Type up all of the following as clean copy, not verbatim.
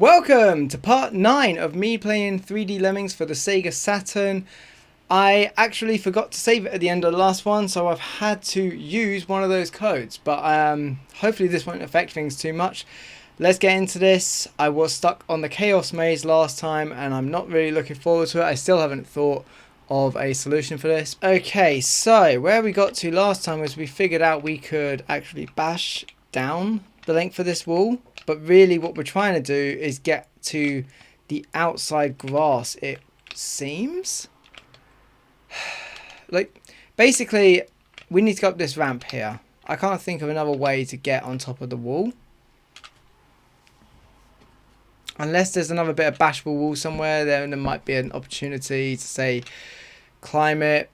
Welcome to part 9 of me playing 3D Lemmings for the Sega Saturn. I actually forgot to save it at the end of the last one, so I've had to use one of those codes, but hopefully this won't affect things too much. Let's get into this. I was stuck on the Chaos Maze last time and I'm not really looking forward to it. I still haven't thought of a solution for this. Okay, so where we got to last time was we figured out we could actually bash down the length of this wall, but really what we're trying to do is get to the outside grass, it seems. Like, basically we need to go up this ramp here. I can't think of another way to get on top of the wall, unless there's another bit of bashable wall somewhere. Then there might be an opportunity to say climb it,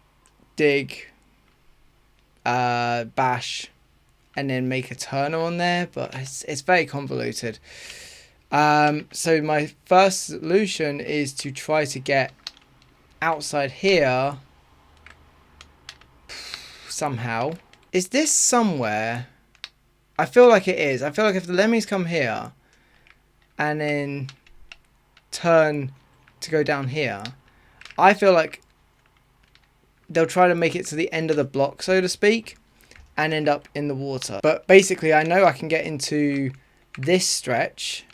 dig, bash, and then make a turner on there, but it's very convoluted. So my first solution is to try to get outside here somehow. Is this somewhere? I feel like it is. I feel like if the lemmings come here and then turn to go down here, I feel like they'll try to make it to the end of the block, so to speak, and end up in the water. But basically I know I can get into this stretch,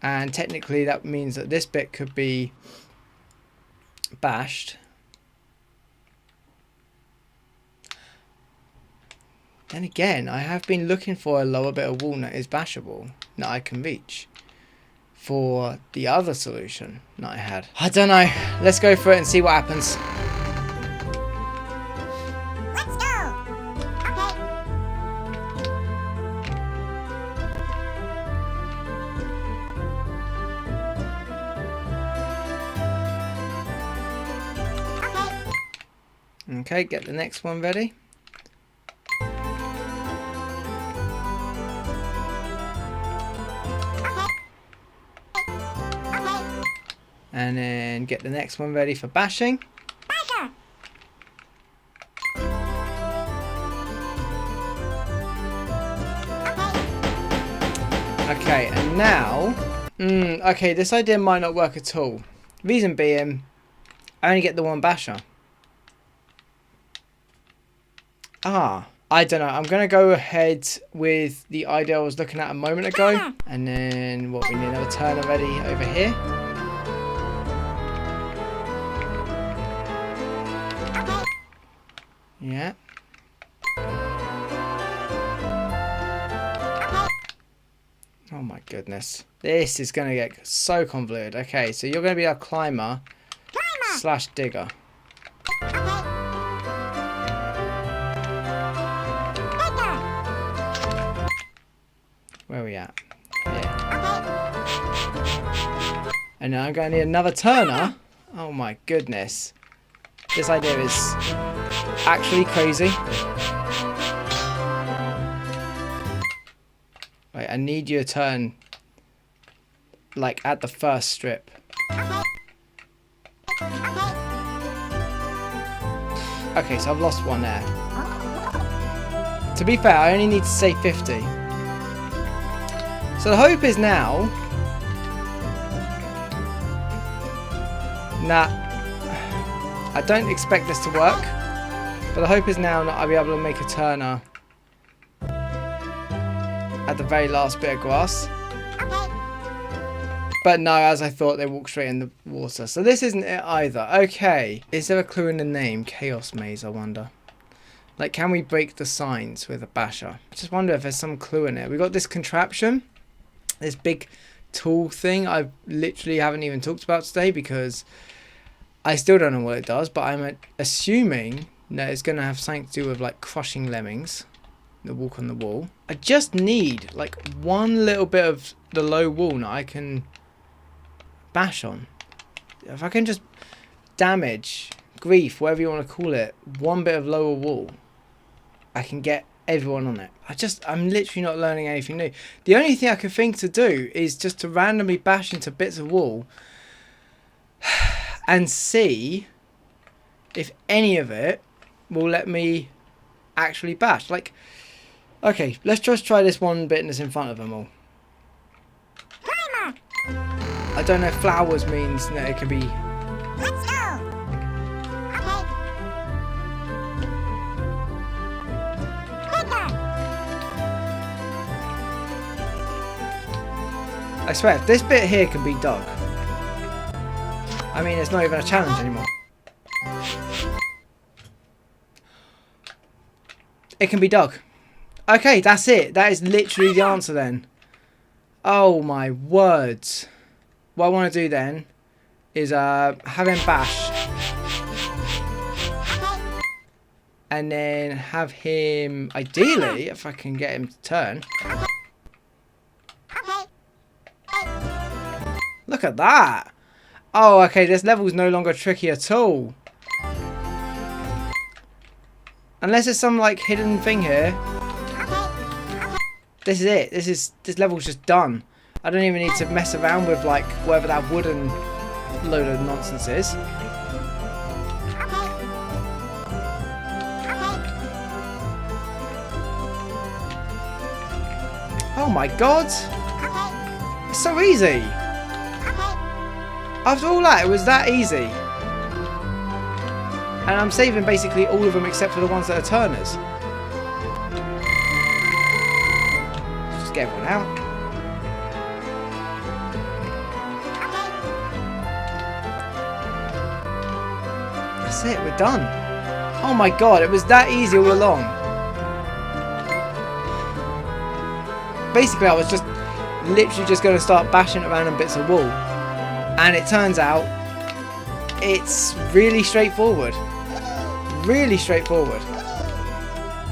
and technically that means that this bit could be bashed. Then again, I have been looking for a lower bit of wall that is bashable that I can reach for the other solution that I had. I don't know. Let's go for it and see what happens. Okay, get the next one ready. And then get the next one ready for bashing. Okay, and now... okay, this idea might not work at all. Reason being, I only get the one basher. I don't know. I'm going to go ahead with the idea I was looking at a moment ago. And then what, we need another turner ready over here. Yeah. Oh my goodness. This is going to get so convoluted. Okay, so you're going to be our climber slash digger. Where are we at? Here. And now I'm going to need another turner. Oh my goodness. This idea is actually crazy. Wait, I need you to turn like at the first strip. Okay, so I've lost one there. To be fair, I only need to say 50. So the hope is now... Nah, I don't expect this to work, but the hope is now that I'll be able to make a turner at the very last bit of grass. But no, as I thought, they walk straight in the water. So this isn't it either. Okay, is there a clue in the name? Chaos Maze, I wonder. Like, can we break the signs with a basher? I just wonder if there's some clue in it. We got this contraption, this big tool thing I literally haven't even talked about today because I still don't know what it does, but I'm assuming that it's going to have something to do with like crushing lemmings that walk on the wall. I just need like one little bit of the low wall that I can bash on. If I can just damage, grief, whatever you want to call it, one bit of lower wall, I can get everyone on it. I'm literally not learning anything new. The only thing I can think to do is just to randomly bash into bits of wall and see if any of it will let me actually bash. Like, okay, let's just try this one bit that's in front of them all. I don't know if flowers means that it can be... Let's go. Okay. Bigger. I swear, if this bit here can be dug, I mean, it's not even a challenge anymore. It can be dug. Okay, that's it. That is literally the answer then. Oh my words. What I want to do then is have him bash. And then have him, ideally, if I can get him to turn. Look at that. Oh, okay, this level is no longer tricky at all. Unless there's some like hidden thing here. This is it. This level's just done. I don't even need to mess around with like whatever that wooden load of nonsense is. Oh my god! It's so easy! After all that, it was that easy. And I'm saving basically all of them except for the ones that are turners. Just get everyone out. That's it, we're done. Oh my god, it was that easy all along. Basically, I was just literally just going to start bashing around on bits of wool. And it turns out it's really straightforward. Really straightforward.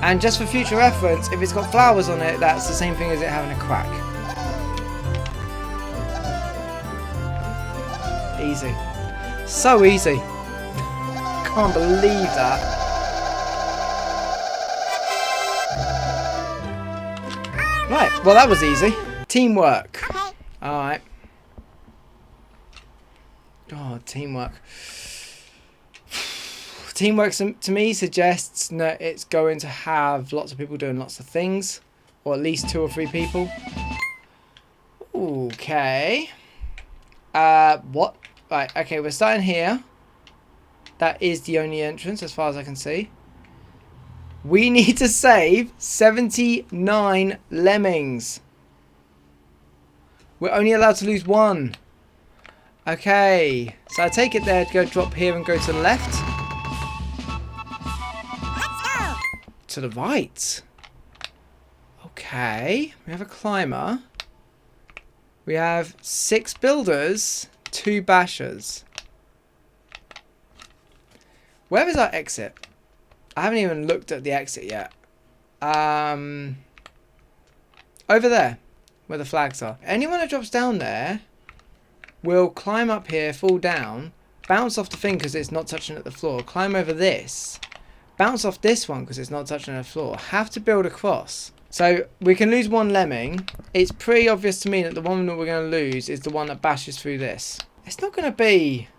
And just for future reference, if it's got flowers on it, that's the same thing as it having a crack. Easy. So easy. Can't believe that. Right, well that was easy. Teamwork. Alright. Oh, teamwork. Teamwork to me suggests that it's going to have lots of people doing lots of things. Or at least 2 or 3 people. Okay. What? Right, okay, we're starting here. That is the only entrance as far as I can see. We need to save 79 lemmings. We're only allowed to lose 1. Okay, so I take it there to go drop here and go to the left. Let's go. To the right. Okay, we have a climber. We have 6 builders, 2 bashers. Where is our exit? I haven't even looked at the exit yet. Over there, where the flags are. Anyone that drops down there will climb up here, fall down, bounce off the thing because it's not touching at the floor, climb over this, bounce off this one because it's not touching the floor, have to build across. So we can lose 1 lemming. It's pretty obvious to me that the one that we're going to lose is the one that bashes through this. It's not going to be...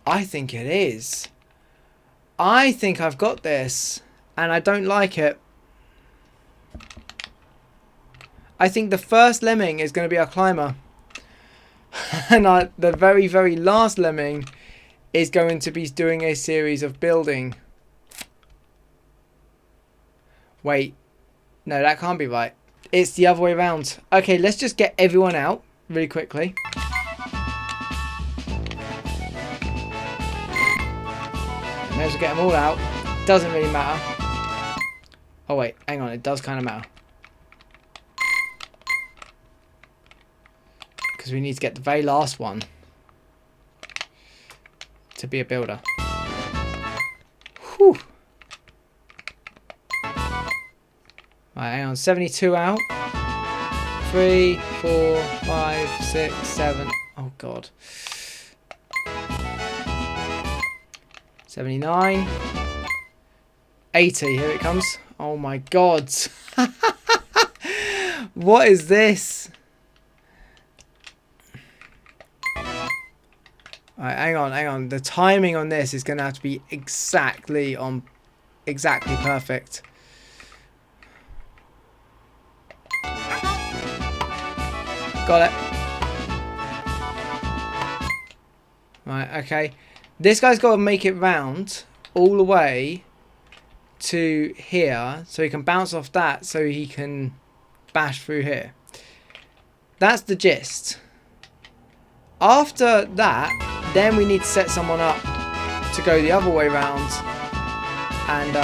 I think it is. I think I've got this and I don't like it. I think the first lemming is going to be our climber. And the very, very last lemming is going to be doing a series of building. Wait. No, that can't be right. It's the other way around. Okay, let's just get everyone out really quickly. May as well get them all out. Doesn't really matter. Oh wait, hang on, it does kind of matter. Because we need to get the very last one to be a builder. Whew. Right, hang on, 72 out. 3, 4, 5, 6, 7. Oh god. 79. 80, here it comes. Oh my god. What is this? Alright, hang on. The timing on this is going to have to be exactly perfect. Got it. Right, okay. This guy's got to make it round all the way to here so he can bounce off that so he can bash through here. That's the gist. After that, then we need to set someone up to go the other way round and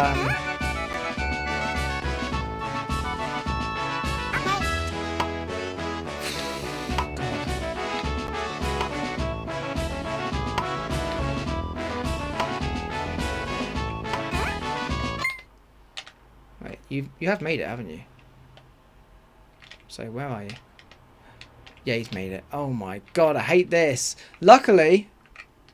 wait, you have made it, haven't you? So where are you? Yeah, he's made it. Oh my god, I hate this. Luckily,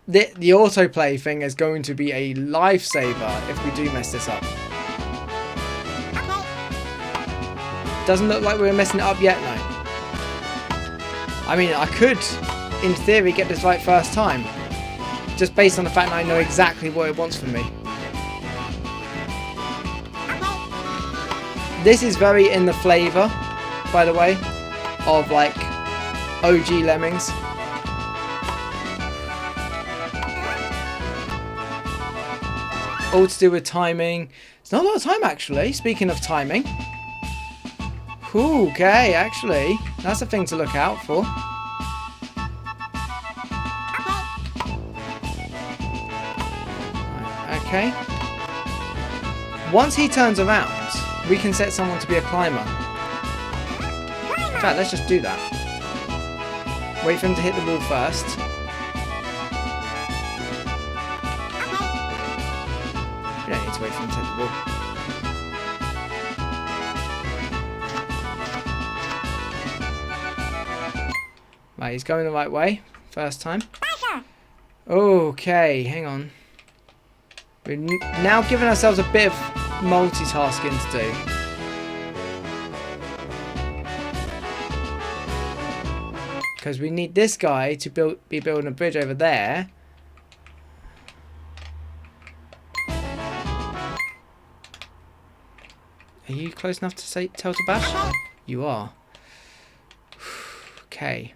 the autoplay thing is going to be a lifesaver if we do mess this up. Doesn't look like we're messing it up yet, no. I mean, I could, in theory, get this right first time. Just based on the fact that I know exactly what it wants from me. This is very in the flavour, by the way, of like OG Lemmings. All to do with timing. It's not a lot of time actually, speaking of timing. Okay, actually, that's a thing to look out for. Right, okay. Once he turns around, we can set someone to be a climber. In fact, let's just do that. Wait for him to hit the wall first. You don't need to wait for him to hit the wall. Right, he's going the right way. First time. Okay, hang on. We're now giving ourselves a bit of multitasking to do. Because we need this guy to be building a bridge over there. Are you close enough to tell to bash? You are. Okay.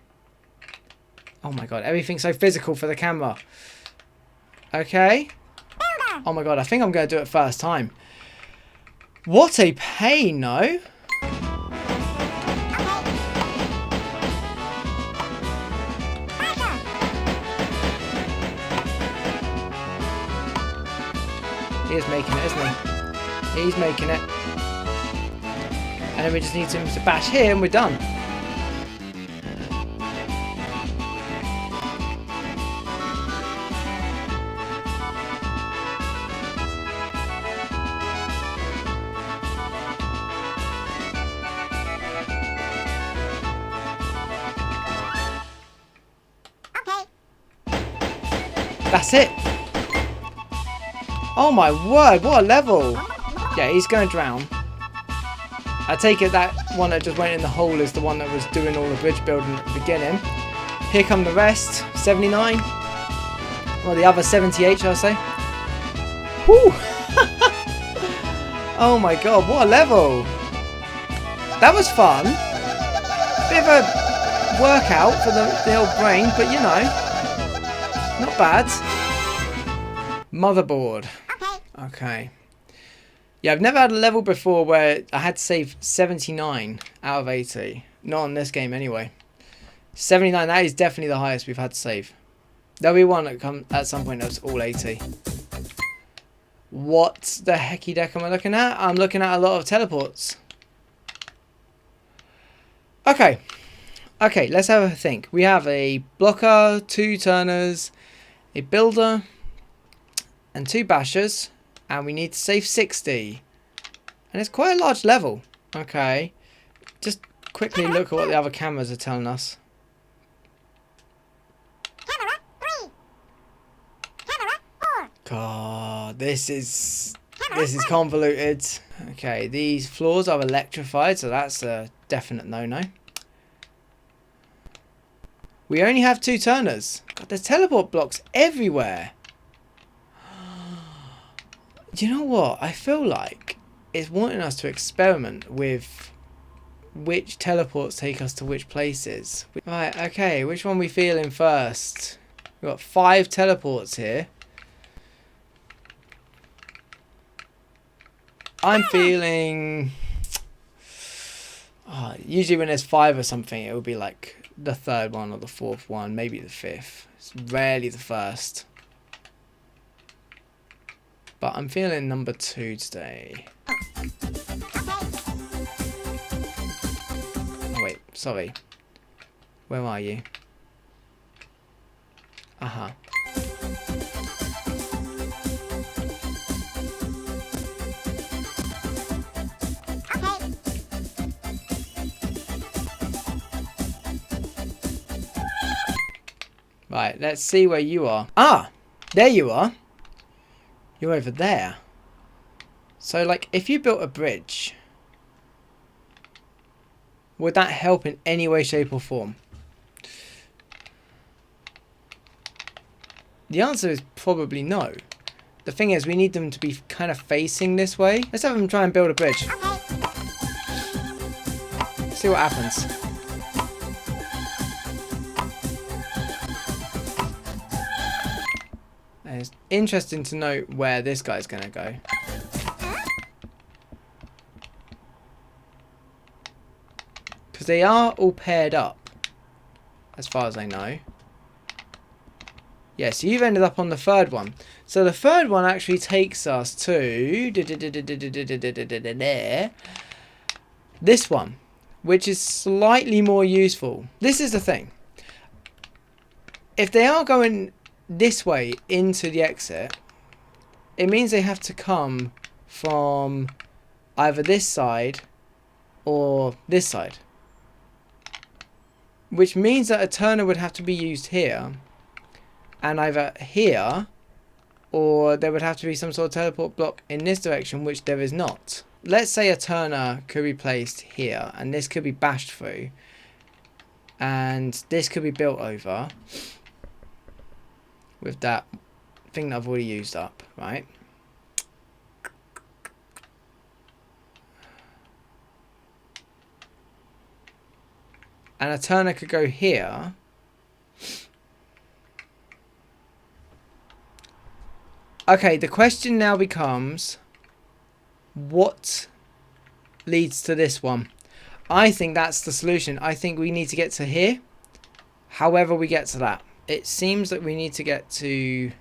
Oh my god, everything's so physical for the camera. Okay. Oh my god, I think I'm going to do it first time. What a pain, no? He is making it, isn't he? He's making it. And then we just need him to bash here and we're done. That's it. Oh my word, what a level. Yeah, he's going to drown. I take it that one that just went in the hole is the one that was doing all the bridge building at the beginning. Here come the rest. 79. Well, the other 78, shall I say. Whew. Oh my god, what a level. That was fun. Bit of a workout for the old brain, but you know. Not bad. Motherboard. Okay. Yeah, I've never had a level before where I had to save 79 out of 80. Not on this game anyway. 79, that is definitely the highest we've had to save. There'll be one that come at some point that's all 80. What the hecky deck am I looking at? I'm looking at a lot of teleports. Okay. Okay, let's have a think. We have a blocker, 2 turners, a builder, and 2 bashers, and we need to save 60. And it's quite a large level. Okay. Just quickly look at what the other cameras are telling us. God, this is convoluted. Okay, these floors are electrified, so that's a definite no-no. We only have 2 turners. God, there's teleport blocks everywhere. Do you know what? I feel like it's wanting us to experiment with which teleports take us to which places. Right, okay, which one we feeling first? We've got 5 teleports here. I'm feeling... usually when there's 5 or something, it will be like the 3rd one or the 4th one, maybe the 5th. It's rarely the 1st. But I'm feeling number 2 today. Oh wait, sorry. Where are you? Uh-huh. Right, let's see where you are. Ah! There you are. You're over there. So, like, if you built a bridge, would that help in any way, shape, or form? The answer is probably no. The thing is, we need them to be kind of facing this way. Let's have them try and build a bridge. See what happens. And it's interesting to note where this guy's going to go. Because they are all paired up, as far as I know. Yeah, so you've ended up on the 3rd one. So the 3rd one actually takes us to this one, which is slightly more useful. This is the thing. If they are going this way into the exit, it means they have to come from either this side or this side. Which means that a turner would have to be used here. And either here, or there would have to be some sort of teleport block in this direction, which there is not. Let's say a turner could be placed here, and this could be bashed through. And this could be built over with that thing that I've already used up, right? And a turner could go here. Okay, the question now becomes, what leads to this one? I think that's the solution. I think we need to get to here. However we get to that. It seems that we need to get to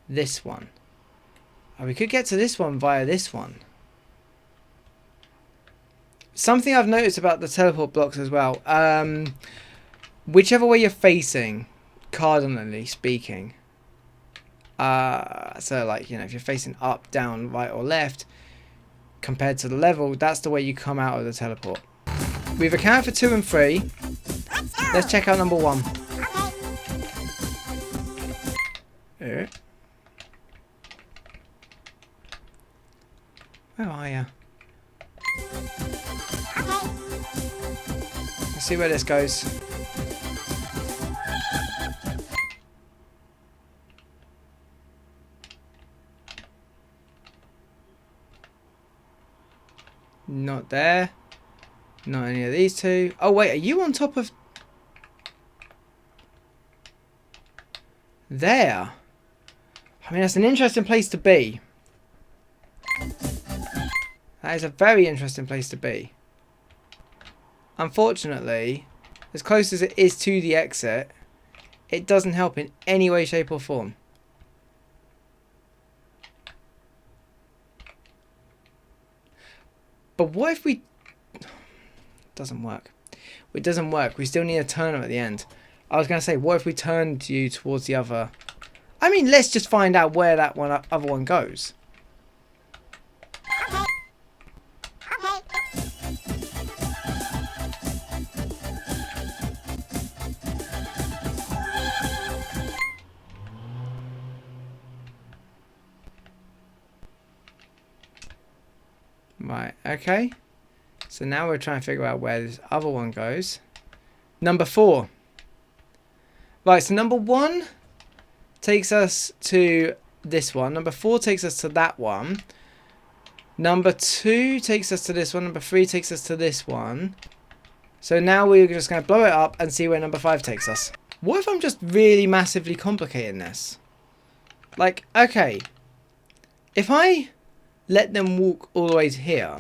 this one. Oh, we could get to this one via this one. Something I've noticed about the teleport blocks as well. Whichever way you're facing, cardinally speaking, so like, you know, if you're facing up, down, right or left compared to the level, that's the way you come out of the teleport. We've accounted for 2 and 3. Let's check out number 1. Where are you? Let's see where this goes. Not there. Not any of these 2. Oh wait, are you on top of... There. I mean, that's an interesting place to be. That is a very interesting place to be. Unfortunately, as close as it is to the exit, it doesn't help in any way, shape or form. But what if we... Doesn't work. It doesn't work. We still need a turner at the end. I was going to say, what if we turned you towards the other... I mean, let's just find out where that other one goes. Right, okay. So now we're trying to figure out where this other one goes. Number 4. Right, so number 1 takes us to this one. Number 4 takes us to that one. Number 2 takes us to this one. Number 3 takes us to this one. So now we're just going to blow it up and see where number 5 takes us. What if I'm just really massively complicating this? Like, okay. If I let them walk all the way to here,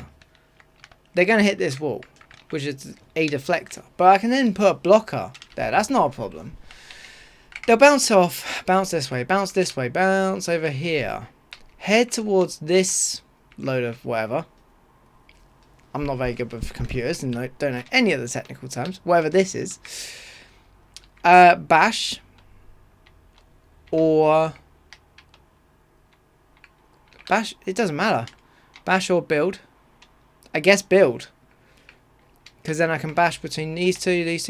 they're going to hit this wall, which is a deflector. But I can then put a blocker there. That's not a problem. They'll bounce off, bounce this way, bounce over here. Head towards this load of whatever. I'm not very good with computers and don't know any of the technical terms. Whatever this is. Bash. Or... Bash, it doesn't matter. Bash or build. I guess build. Because then I can bash between these two.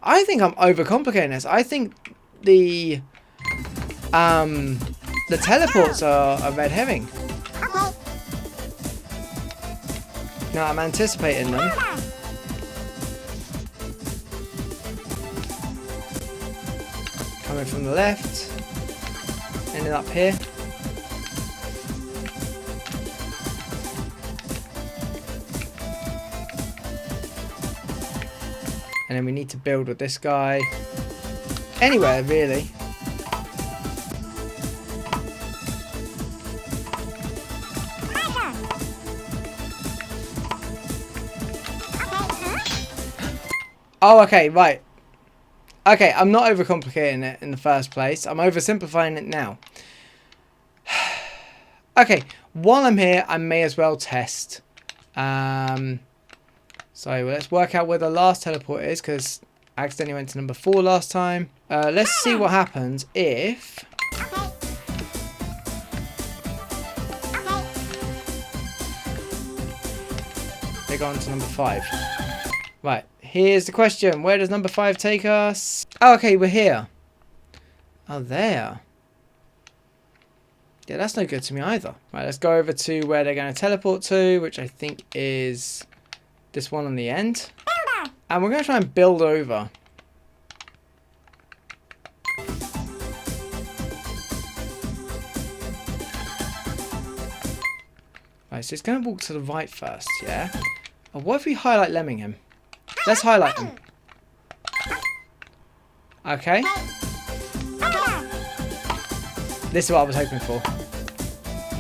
I think I'm overcomplicating this. I think the teleports are a red herring. Okay. No, I'm anticipating them. Coming from the left. Ending up here. And then we need to build with this guy. Anywhere, really. Oh, okay, right. Okay, I'm not overcomplicating it in the first place. I'm oversimplifying it now. Okay, while I'm here, I may as well test. So let's work out where the last teleport is, because I accidentally went to number 4 last time. Let's see what happens if... they go on to number 5. Right, here's the question. Where does number 5 take us? Oh, okay, we're here. Oh, there. Yeah, that's no good to me either. Right, let's go over to where they're going to teleport to, which I think is this one on the end. And we're going to try and build over. Right, so it's going to walk to the right first, yeah? Oh, what if we highlight Lemming him? Let's highlight him. Okay. This is what I was hoping for.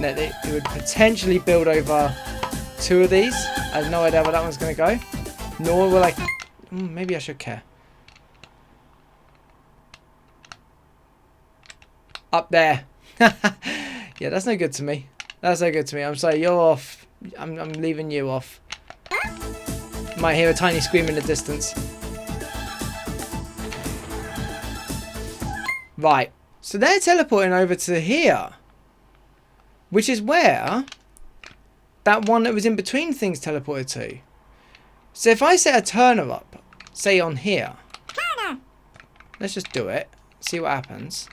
That it would potentially build over 2 of these. I have no idea where that one's going to go. Nor will I... maybe I should care. Up there. Yeah, that's no good to me. That's no good to me. I'm sorry, you're off. I'm leaving you off. Might hear a tiny scream in the distance. Right. So they're teleporting over to here. Which is where that one that was in between things teleported to. So if I set a turner up, say on here. Let's just do it. See what happens.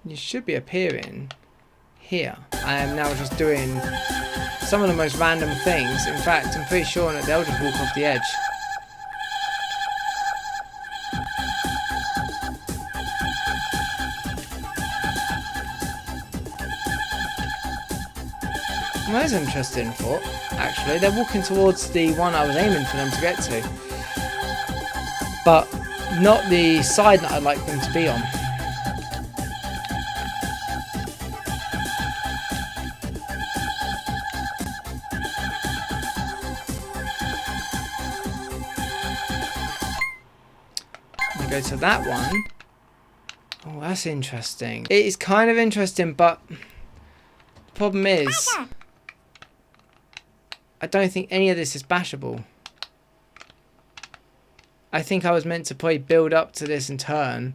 You should be appearing here. I am now just doing some of the most random things. In fact, I'm pretty sure that they'll just walk off the edge. Well, that's an interesting thought, actually. They're walking towards the one I was aiming for them to get to. But not the side that I'd like them to be on. Go to that one. Oh, that's interesting. It is kind of interesting, but the problem is I don't think any of this is bashable. I think I was meant to probably build up to this and turn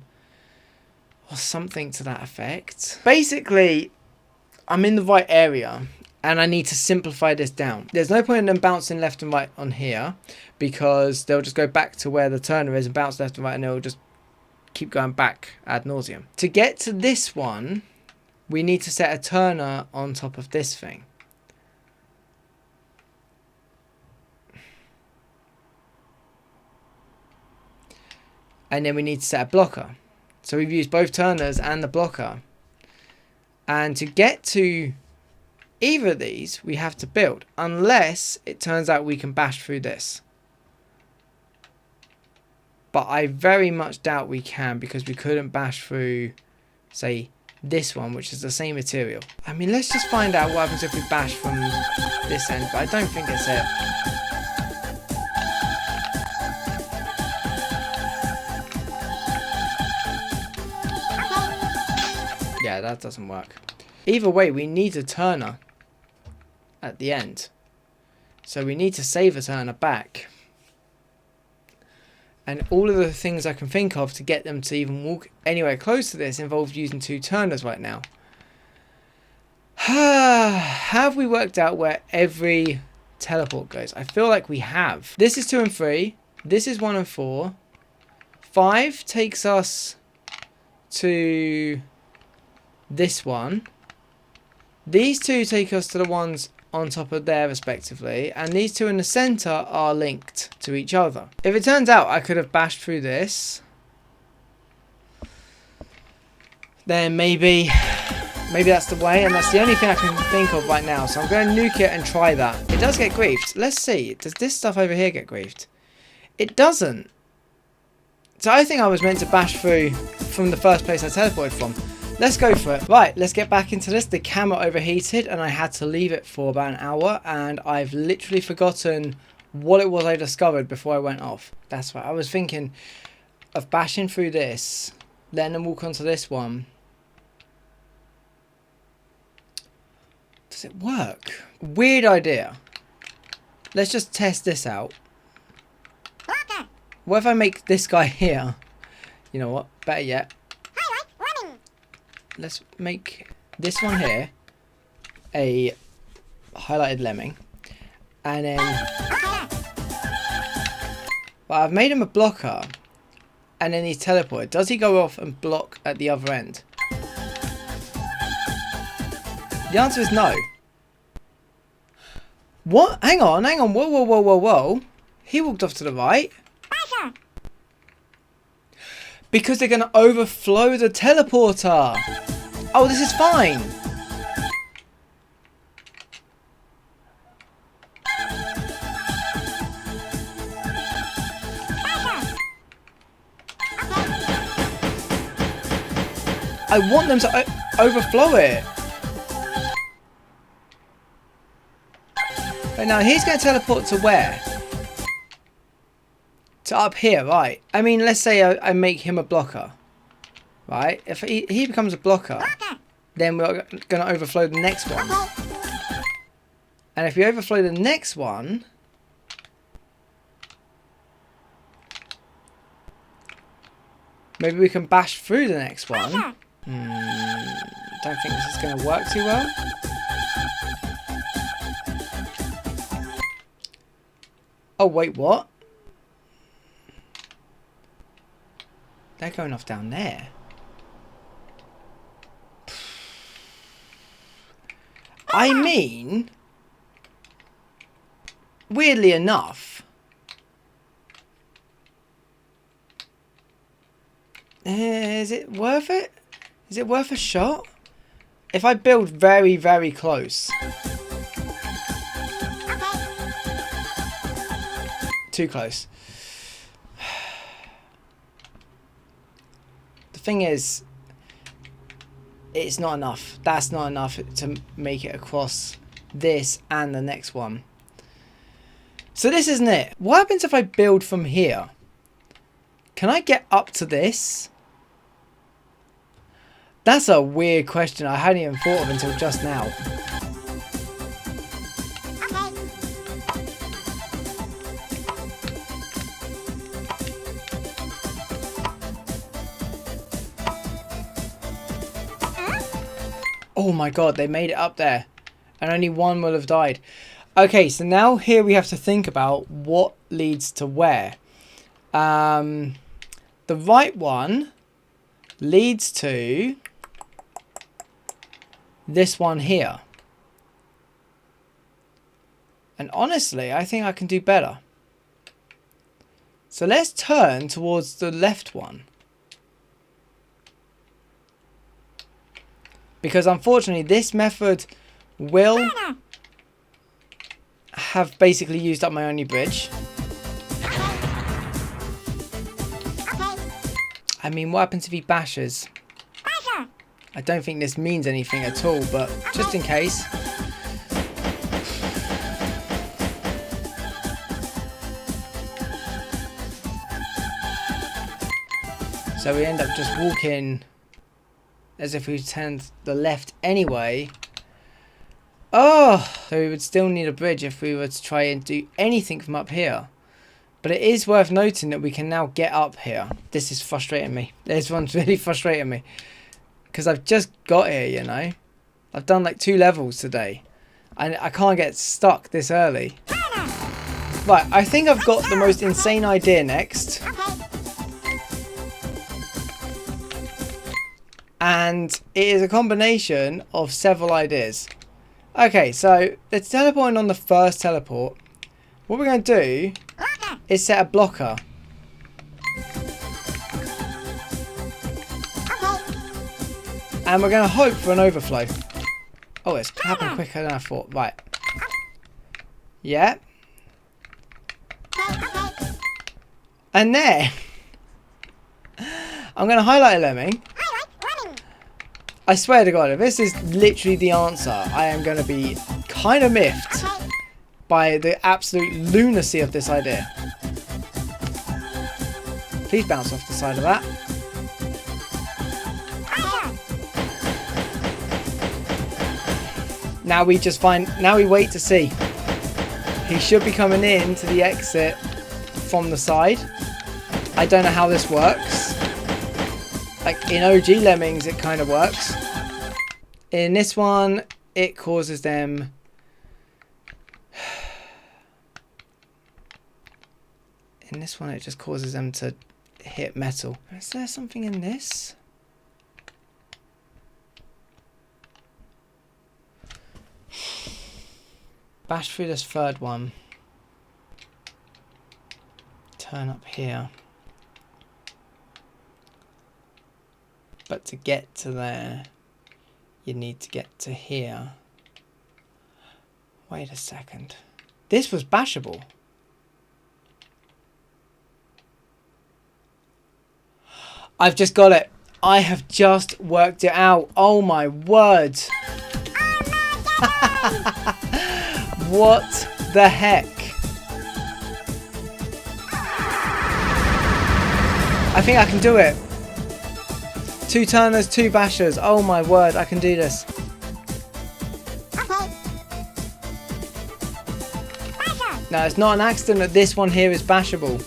or something to that effect. Basically, I'm in the right area and I need to simplify this down. There's no point in them bouncing left and right on here because they'll just go back to where the turner is and bounce left and right and they'll just keep going back ad nauseum. To get to this one, we need to set a turner on top of this thing. And then we need to set a blocker. So we've used both turners and the blocker. And to get to either of these, we have to build. Unless it turns out we can bash through this. But I very much doubt we can, because we couldn't bash through, say, this one, which is the same material. I mean, let's just find out what happens if we bash from this end, but I don't think it's it. Yeah, that doesn't work. Either way, we need a turner at the end. So we need to save a turner back. And all of the things I can think of to get them to even walk anywhere close to this involve using 2 turners right now. Have we worked out where every teleport goes? I feel like we have. This is 2 and 3. This is 1 and 4. 5 takes us to this one. These 2 take us to the ones on top of there respectively, and these 2 in the center are linked to each other. If it turns out I could have bashed through this, then maybe that's the way, and that's the only thing I can think of right now. So I'm going to nuke it and try that. It does get griefed. Let's see, does this stuff over here get griefed? It doesn't. So I think I was meant to bash through from the first place I teleported from. Let's go for it. Right, let's get back into this. The camera overheated and I had to leave it for about an hour, and I've literally forgotten what it was I discovered before I went off. That's right, I was thinking of bashing through this, letting them walk onto this one. Does it work? Weird idea. Let's just test this out. What if I make this guy here? You know what, better yet. Let's make this one here a highlighted lemming, and then well, I've made him a blocker, and then he's teleported. Does he go off and block at the other end? The answer is no. What? Hang on. Whoa. He walked off to the right. Because they're going to overflow the teleporter. Oh, this is fine. I want them to overflow it. But now he's going to teleport to where? To up here, right? I mean, let's say I make him a blocker, right? If he becomes a blocker, then we're going to overflow the next one. And if we overflow the next one, maybe we can bash through the next one. Don't think this is going to work too well. Oh, wait, what? They're going off down there. I mean, weirdly enough, is it worth it? Is it worth a shot? If I build very, very close. Too close. The thing is, it's not enough. That's not enough to make it across this and the next one. So this isn't it. What happens if I build from here? Can I get up to this? That's a weird question I hadn't even thought of until just now. Oh my god, they made it up there. And only one will have died. Okay, so now here we have to think about what leads to where. The right one leads to this one here. And honestly, I think I can do better. So let's turn towards the left one. Because unfortunately this method will have basically used up my only bridge. I mean, what happens if he bashes? I don't think this means anything at all, but just in case. So we end up just walking as if we turned the left anyway. Oh! So we would still need a bridge if we were to try and do anything from up here. But it is worth noting that we can now get up here. This is frustrating me. This one's really frustrating me. Because I've just got here, you know. I've done like 2 levels today. And I can't get stuck this early. Right, I think I've got the most insane idea next. And it is a combination of several ideas. Okay, so let's teleport on the first teleport. What we're going to do is set a blocker. And we're going to hope for an overflow. Oh, it's happened quicker than I thought. Right. Yeah. And then I'm going to highlight a lemming. I swear to God, if this is literally the answer, I am going to be kind of miffed by the absolute lunacy of this idea. Please bounce off the side of that. Now we just now we wait to see. He should be coming in to the exit from the side. I don't know how this works. Like in OG Lemmings it kind of works. In this one it causes them in this one it just causes them to hit metal. Is there something in this? Bash through this third one. Turn up here. But to get to there, you need to get to here. Wait a second. This was bashable. I've just got it. I have just worked it out. Oh my word. What the heck? I think I can do it. 2 turners, 2 bashers. Oh my word, I can do this. Now it's not an accident that this one here is bashable.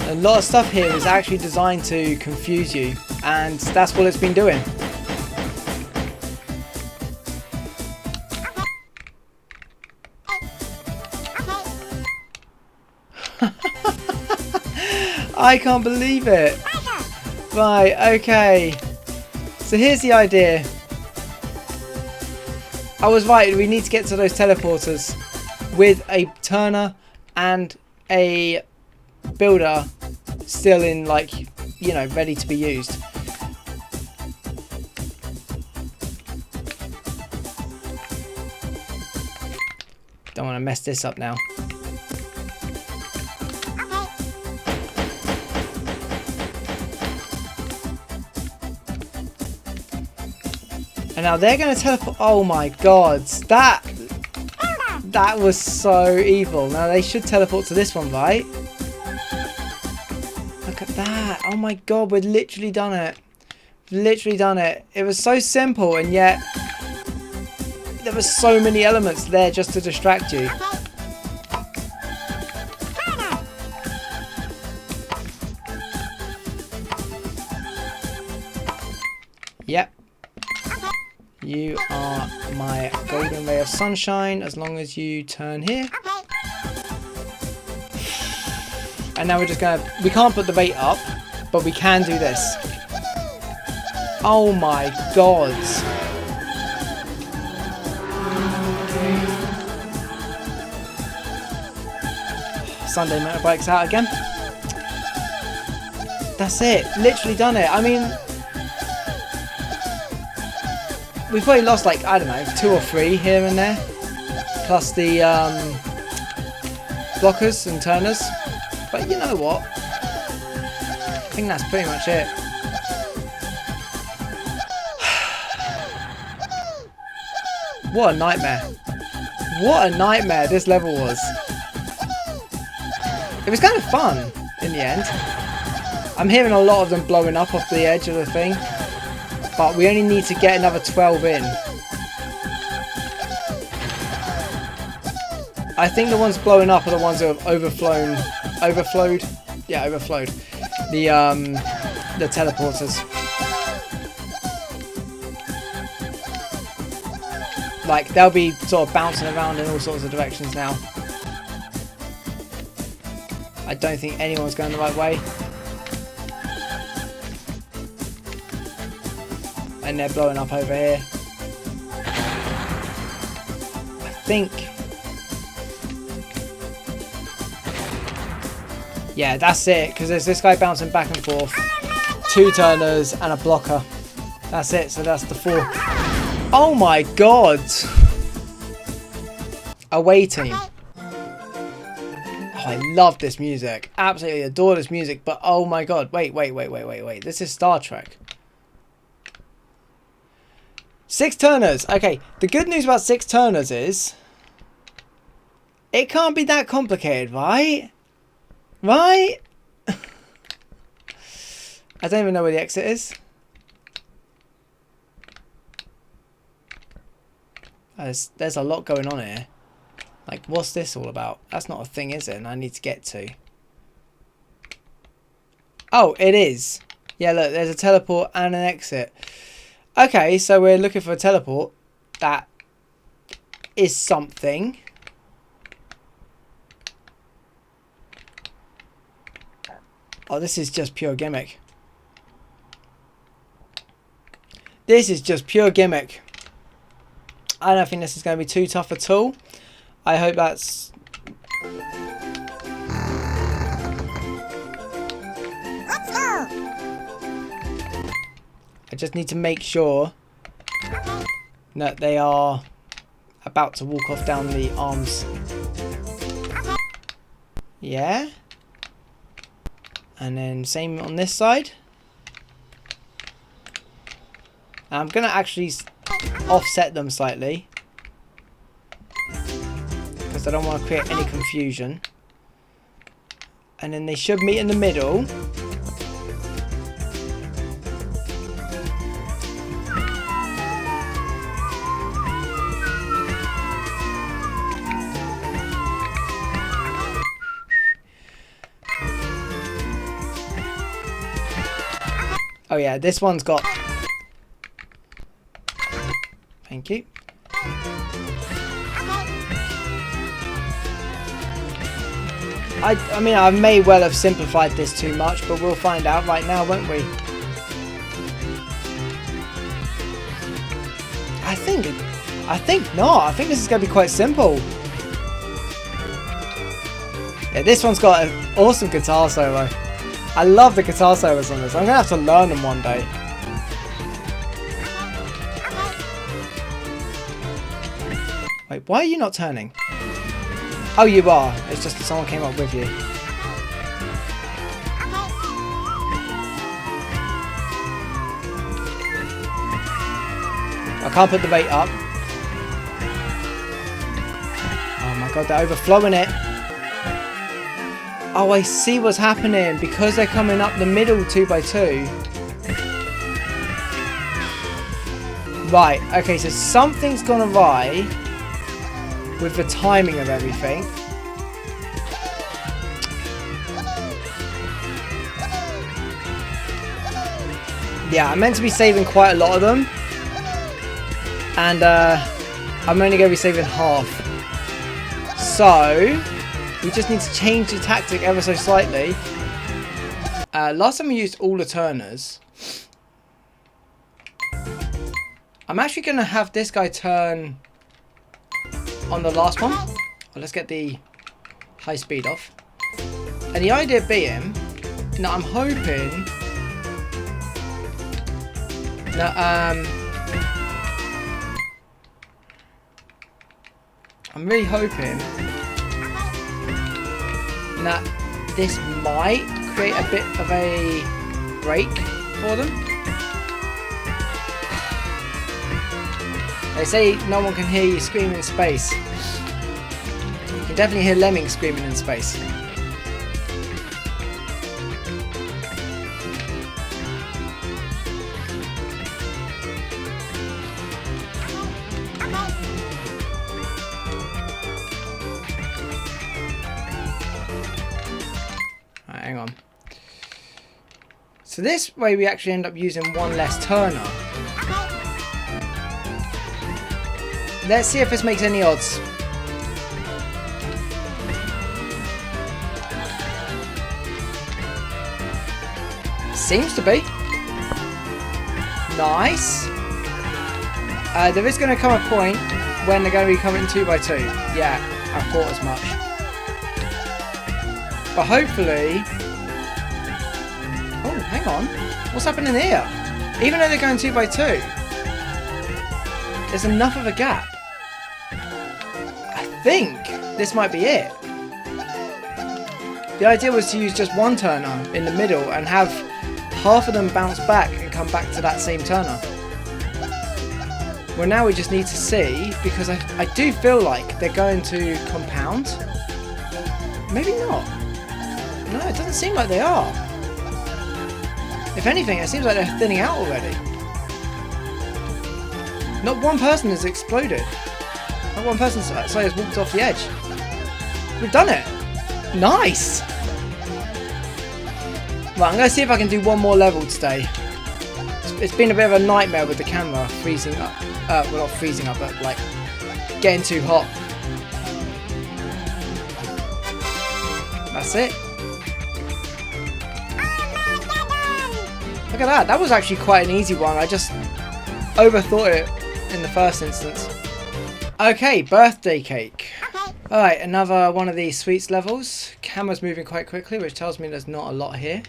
A lot of stuff here is actually designed to confuse you, and that's what it's been doing. I can't believe it. Right, okay. So here's the idea. I was right, we need to get to those teleporters with a turner and a builder still in, like, you know, ready to be used. Don't want to mess this up now. And now they're going to teleport. Oh my god, that was so evil. Now they should teleport to this one, right? Look at that. Oh my god, we've literally done it. Literally done it. It was so simple, and yet there were so many elements there just to distract you. Yep. You are my golden ray of sunshine as long as you turn here. Okay. And now we're just gonna, we can't put the bait up, but we can do this. Oh my god. Sunday motorbike's out again. That's it. Literally done it. I mean, we've probably lost like, I don't know, 2 or 3 here and there. Plus the blockers and turners. But you know what? I think that's pretty much it. What a nightmare. What a nightmare this level was. It was kind of fun in the end. I'm hearing a lot of them blowing up off the edge of the thing. But we only need to get another 12 in. I think the ones blowing up are the ones that have overflowed. Yeah, overflowed. The teleporters. Like, they'll be sort of bouncing around in all sorts of directions now. I don't think anyone's going the right way. And they're blowing up over here. I think. Yeah, that's it. Because there's this guy bouncing back and forth. 2 turners and a blocker. That's it. So that's the 4. Oh my god. Away team. Oh, I love this music. Absolutely adore this music. But oh my god. Wait. This is Star Trek. 6 turners. Okay, the good news about 6 turners is it can't be that complicated, right? Right? I don't even know where the exit is. There's a lot going on here. Like, what's this all about? That's not a thing, is it? And I need to get to. Oh, it is. Yeah, look, there's a teleport and an exit. Okay, so we're looking for a teleport. That is something. Oh, this is just pure gimmick. This is just pure gimmick. I don't think this is going to be too tough at all. I hope that's... Let's go. I just need to make sure that they are about to walk off down the arms. Yeah. And then same on this side. I'm going to actually offset them slightly. Because I don't want to create any confusion. And then they should meet in the middle. Oh yeah, this one's got... Thank you. I mean, I may well have simplified this too much, but we'll find out right now, won't we? I think not. I think this is going to be quite simple. Yeah, this one's got an awesome guitar solo. I love the guitar solos on this. I'm going to have to learn them one day. Wait, why are you not turning? Oh, you are. It's just that someone came up with you. I can't put the bait up. Oh my god, they're overflowing it. Oh, I see what's happening. Because they're coming up the middle 2x2. Right, okay, so something's gone awry with the timing of everything. Yeah, I'm meant to be saving quite a lot of them. And I'm only going to be saving half. So we just need to change the tactic ever so slightly. Last time we used all the turners. I'm actually going to have this guy turn on the last one. Well, let's get the high speed off. And the idea being, now I'm hoping that I'm really hoping that this might create a bit of a break for them. They say no one can hear you scream in space. You can definitely hear Lemmings screaming in space. Alright, hang on. So this way we actually end up using one less turner. Let's see if this makes any odds. Seems to be. Nice. There is going to come a point when they're going to be coming 2x2. Yeah, I thought as much. But hopefully... Oh, hang on. What's happening here? Even though they're going 2x2, there's enough of a gap. I think this might be it. The idea was to use just one turner in the middle and have half of them bounce back and come back to that same turner. Well, now we just need to see, because I do feel like they're going to compound. Maybe not. No, it doesn't seem like they are. If anything, it seems like they're thinning out already. Not one person has exploded. Not one person has walked off the edge. We've done it. Nice. Right, I'm going to see if I can do one more level today. It's been a bit of a nightmare with the camera freezing up. Well, not freezing up, but like getting too hot. That's it. Look at that. That was actually quite an easy one. I just overthought it in the first instance. Okay, birthday cake. Alright, another one of these sweets levels. Camera's moving quite quickly, which tells me there's not a lot here.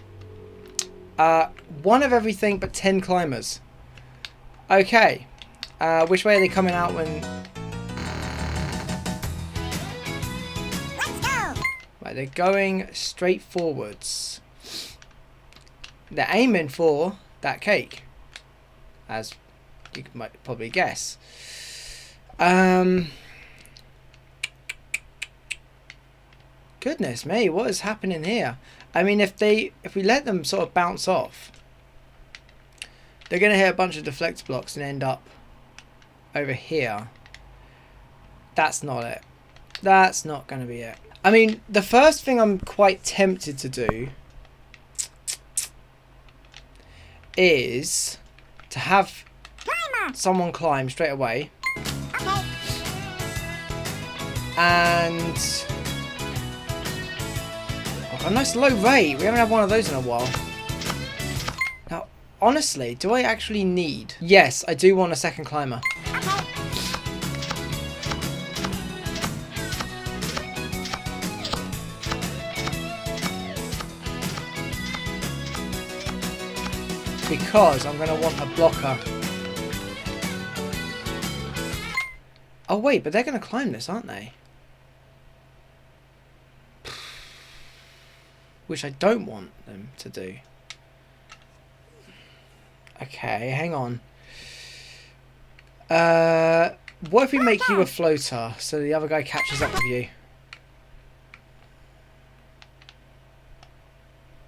One of everything but 10 climbers. Okay. Which way are they coming out when... Let's go. Right, they're going straight forwards. They're aiming for that cake, as you might probably guess. Goodness me, what is happening here? I mean, if we let them sort of bounce off, they're going to hit a bunch of deflect blocks and end up over here. That's not it. That's not going to be it. I mean, the first thing I'm quite tempted to do is to have someone climb straight away. Okay. And a nice low rate. We haven't had one of those in a while. Now, honestly, do I actually need... Yes, I do want a second climber. Because I'm going to want a blocker. Oh wait, but they're going to climb this, aren't they? Which I don't want them to do. Okay, hang on. What if we make you a floater so the other guy catches up with you?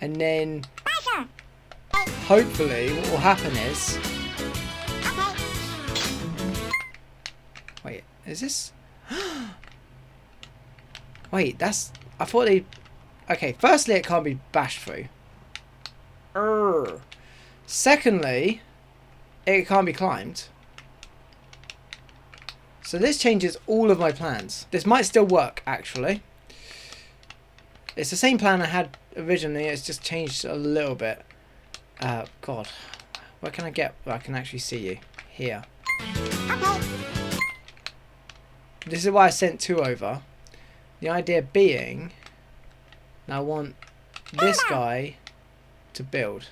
And then hopefully what will happen is... Wait, is this... Wait, that's... I thought they... Okay, firstly, it can't be bashed through. Secondly, it can't be climbed. So this changes all of my plans. This might still work, actually. It's the same plan I had originally. It's just changed a little bit. God. Where can I get where I can actually see you? Here. Okay. This is why I sent 2 over. The idea being, now I want this guy to build.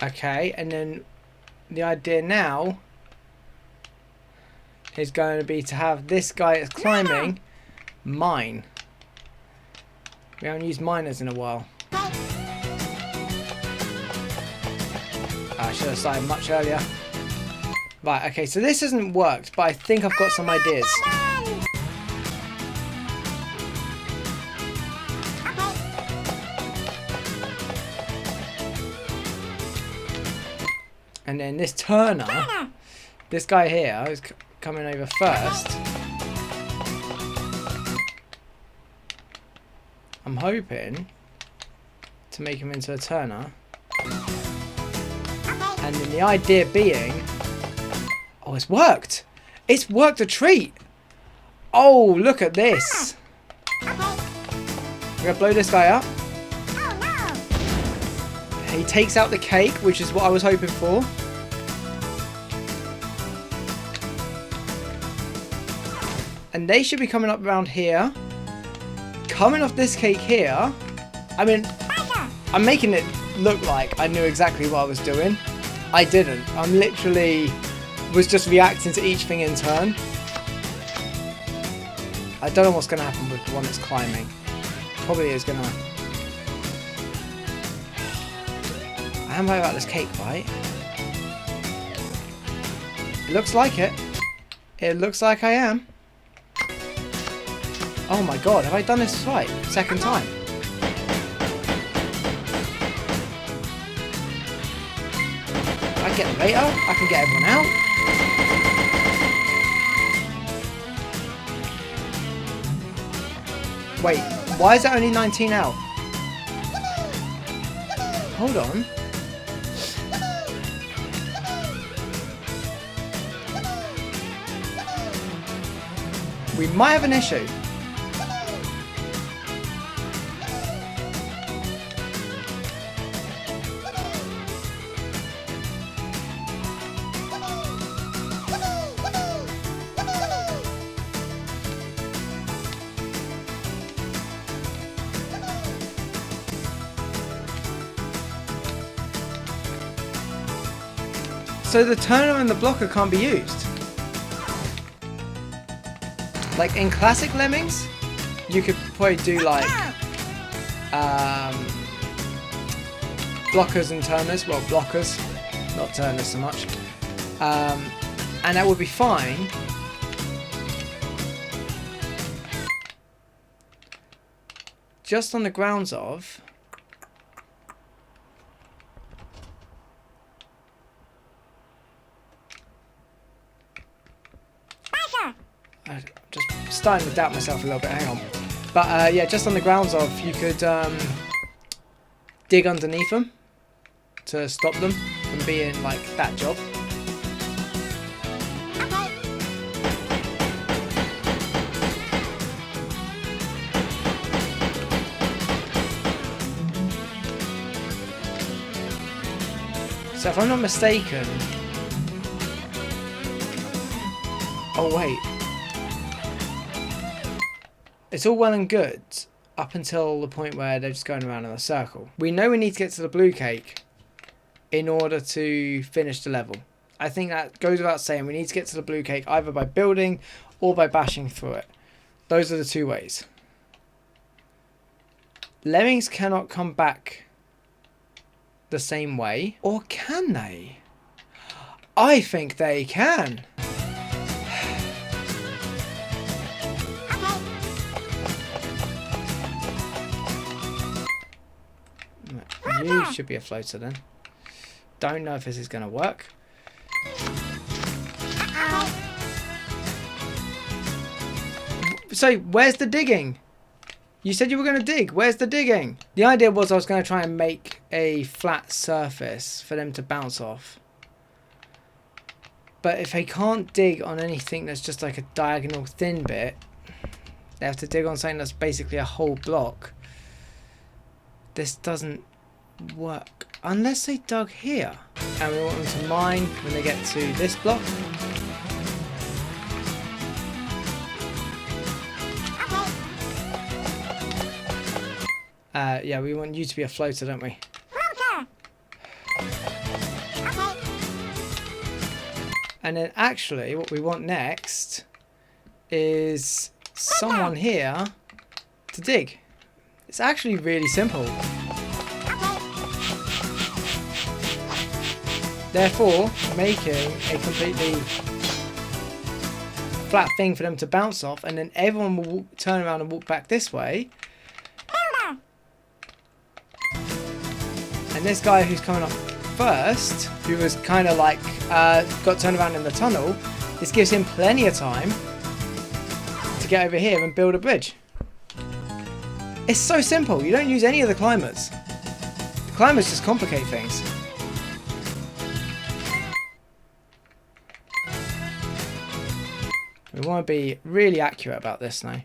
Okay, and then the idea now is going to be to have this guy that's climbing mine. We haven't used miners in a while. I should have started much earlier. Right, okay, so this hasn't worked, but I think I've got some ideas. And then this turner, this guy here is coming over first. I'm hoping to make him into a turner. And then the idea being... Oh, it's worked! It's worked a treat! Oh, look at this! We're gonna blow this guy up. He takes out the cake, which is what I was hoping for. And they should be coming up around here. Coming off this cake here. I mean, I'm making it look like I knew exactly what I was doing. I didn't. I'm literally was just reacting to each thing in turn. I don't know what's going to happen with the one that's climbing. Probably is going to... I am right about this cake, right? It looks like it. It looks like I am. Oh my god, have I done this right? Second time. I get them later. I can get everyone out. Wait, why is that only 19 out? Hold on. We might have an issue. So the turner and the blocker can't be used. Like in classic Lemmings, you could probably do like blockers and turners. Well, blockers, not turners so much. And that would be fine. Just on the grounds of... I'm just starting to doubt myself a little bit, hang on. But yeah, just on the grounds of you could dig underneath them to stop them from being like that job. So if I'm not mistaken... Oh wait. It's all well and good up until the point where they're just going around in a circle. We know we need to get to the blue cake in order to finish the level. I think that goes without saying. We need to get to the blue cake either by building or by bashing through it. Those are the two ways. Lemmings cannot come back the same way. Or can they? I think they can. You should be a floater then. Don't know if this is going to work. So, where's the digging? You said you were going to dig. Where's the digging? The idea was I was going to try and make a flat surface for them to bounce off. But if they can't dig on anything that's just like a diagonal thin bit, they have to dig on something that's basically a whole block. This doesn't work. Unless they dug here. And we want them to mine when they get to this block. Yeah, we want you to be a floater, don't we? Floater. Okay. And then actually what we want next is someone here to dig. It's actually really simple. Therefore, making a completely flat thing for them to bounce off, and then everyone will turn around and walk back this way. And this guy who's coming up first, who was kind of like got turned around in the tunnel, this gives him plenty of time to get over here and build a bridge. It's so simple. You don't use any of the climbers. The climbers just complicate things. We want to be really accurate about this now.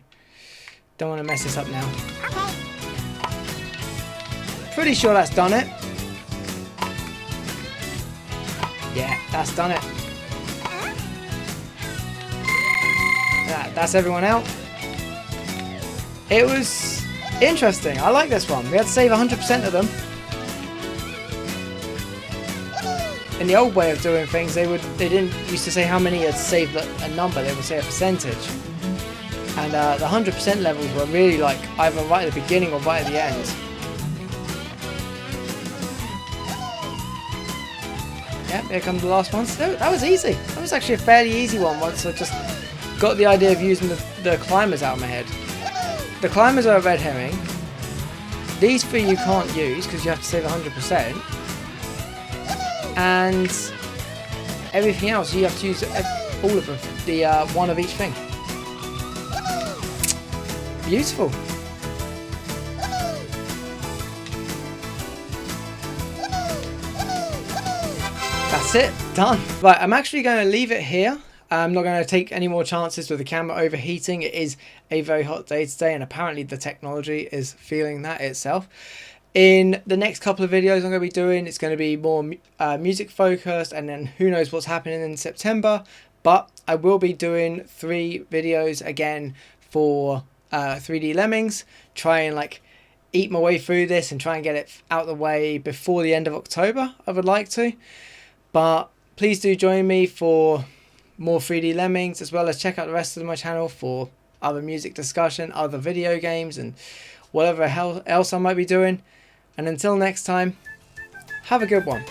Don't want to mess this up now. Pretty sure that's done it. Yeah, that's done it. That's everyone out. It was interesting. I like this one. We had to save 100% of them. In the old way of doing things, they didn't used to say how many had saved a number. They would say a percentage. And the 100% levels were really like either right at the beginning or right at the end. Yep, here comes the last one. So that was easy. That was actually a fairly easy one once I just got the idea of using the climbers out of my head. The climbers are a red herring. These three you can't use because you have to save 100%. And everything else you have to use all of them. The one of each thing. Beautiful. That's it, done. Right, I'm actually going to leave it here. I'm not going to take any more chances with the camera overheating. It is a very hot day today, and apparently the technology is feeling that itself. In the next couple of videos I'm going to be doing, it's going to be more music focused, and then who knows what's happening in September. But I will be doing 3 videos again for 3D Lemmings. Try and like eat my way through this and try and get it out of the way before the end of October. I would like to. But please do join me for more 3D Lemmings, as well as check out the rest of my channel for other music discussion, other video games, and whatever else I might be doing. And until next time, have a good one.